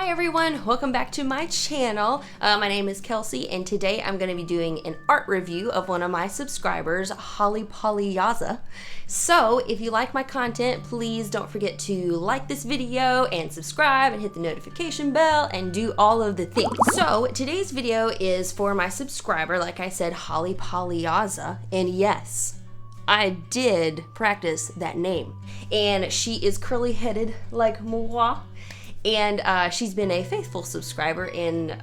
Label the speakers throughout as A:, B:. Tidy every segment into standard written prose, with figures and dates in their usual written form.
A: Hi everyone, welcome back to my channel. My name is Kelsey and today I'm going to be doing an art review of one of my subscribers, Hollipolliyozza. So if you like my content, please don't forget to like this video and subscribe and hit the notification bell and do all of the things. So today's video is for my subscriber, like I said, Hollipolliyozza, and yes, I did practice that name. And she is curly headed like moi. And she's been a faithful subscriber and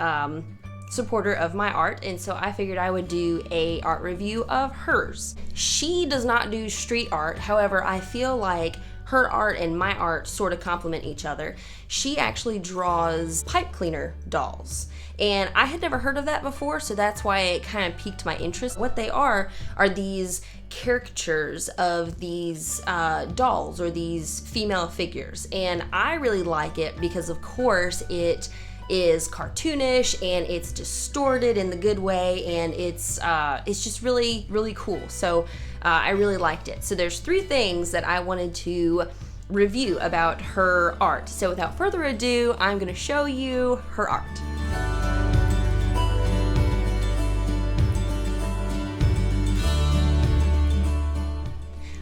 A: supporter of my art, and so I figured I would do a art review of hers. She does not do street art, however, I feel like her art and my art sort of complement each other. She actually draws pipe cleaner dolls, and I had never heard of that before, so that's why it kind of piqued my interest. What they are these caricatures of these dolls or these female figures, and I really like it because of course it is cartoonish and it's distorted in the good way, and it's just really cool. So I really liked it. So there's three things that I wanted to review about her art. So without further ado, I'm going to show you her art.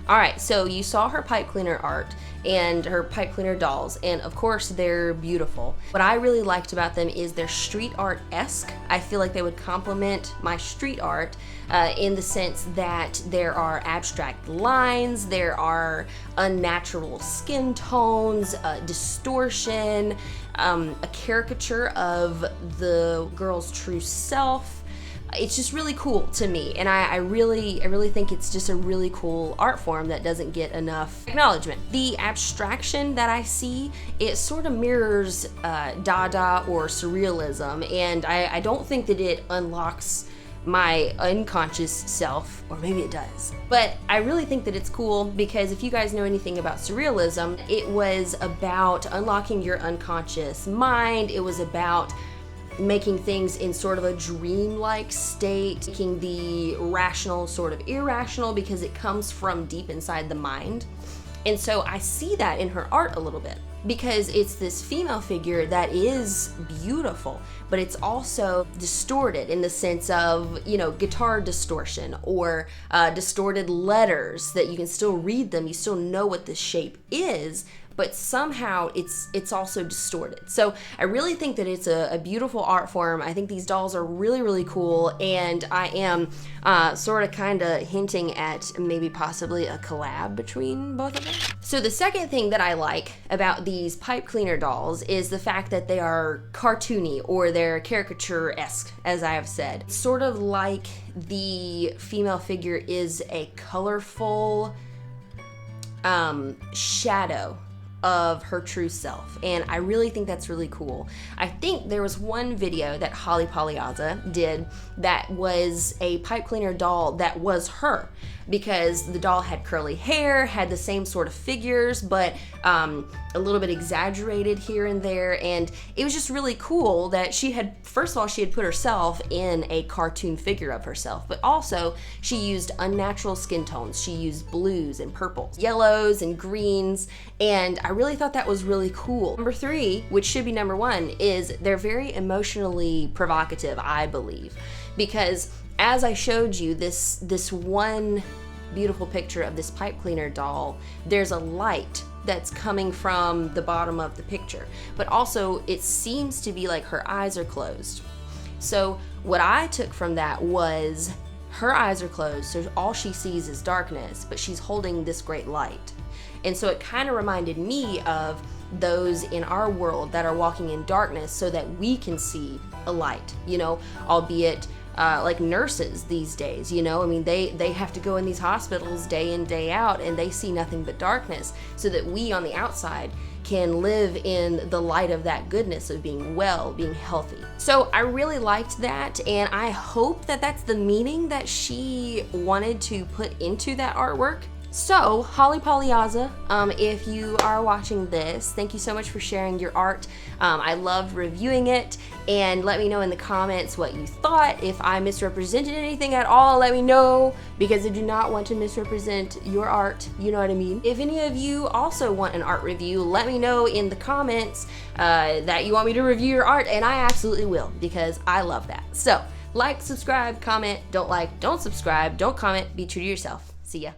A: Alright, so you saw her pipe cleaner art and her pipe cleaner dolls, and of course they're beautiful. What I really liked about them is they're street art-esque. I feel like they would complement my street art in the sense that there are abstract lines, there are unnatural skin tones, distortion, a caricature of the girl's true self. It's just really cool to me, and I really think it's just a really cool art form that doesn't get enough acknowledgement. The abstraction that I see, it sort of mirrors Dada or Surrealism, and I don't think that it unlocks my unconscious self, or maybe it does. But I really think that it's cool because if you guys know anything about Surrealism, it was about unlocking your unconscious mind. It was about making things in sort of a dreamlike state, making the rational sort of irrational because it comes from deep inside the mind. And so I see that in her art a little bit because it's this female figure that is beautiful, but it's also distorted in the sense of, you know, guitar distortion or distorted letters that you can still read them, you still know what the shape is, but somehow it's also distorted. So I really think that it's a beautiful art form. I think these dolls are really cool, and I am sort of kind of hinting at maybe possibly a collab between both of them. So the second thing that I like about these pipe cleaner dolls is the fact that they are cartoony, or they're caricature-esque, as I have said. It's sort of like the female figure is a colorful shadow of her true self, and I really think that's really cool. I think there was one video that Hollipolliyozza did that was a pipe cleaner doll that was her, because the doll had curly hair, had the same sort of figures, but a little bit exaggerated here and there, and it was just really cool that she had, first of all, she had put herself in a cartoon figure of herself, but also she used unnatural skin tones. She used blues and purples, yellows and greens, and I really thought that was really cool. Number three, which should be number one, is they're very emotionally provocative, I believe, because as I showed you this one beautiful picture of this pipe cleaner doll, there's a light that's coming from the bottom of the picture, but also it seems to be like her eyes are closed. So what I took from that was her eyes are closed, so all she sees is darkness, but she's holding this great light. And so it kind of reminded me of those in our world that are walking in darkness so that we can see a light, you know, albeit like nurses these days, you know, I mean, they have to go in these hospitals day in, day out, and they see nothing but darkness, so that we on the outside can live in the light of that goodness of being well, being healthy. So I really liked that, and I hope that that's the meaning that she wanted to put into that artwork. So, Hollipolliyozza, if you are watching this, thank you so much for sharing your art. I loved reviewing it, and let me know in the comments what you thought. If I misrepresented anything at all, let me know, because I do not want to misrepresent your art, you know what I mean. If any of you also want an art review, let me know in the comments that you want me to review your art, and I absolutely will, because I love that. So, like, subscribe, comment, don't like, don't subscribe, don't comment, be true to yourself. See ya.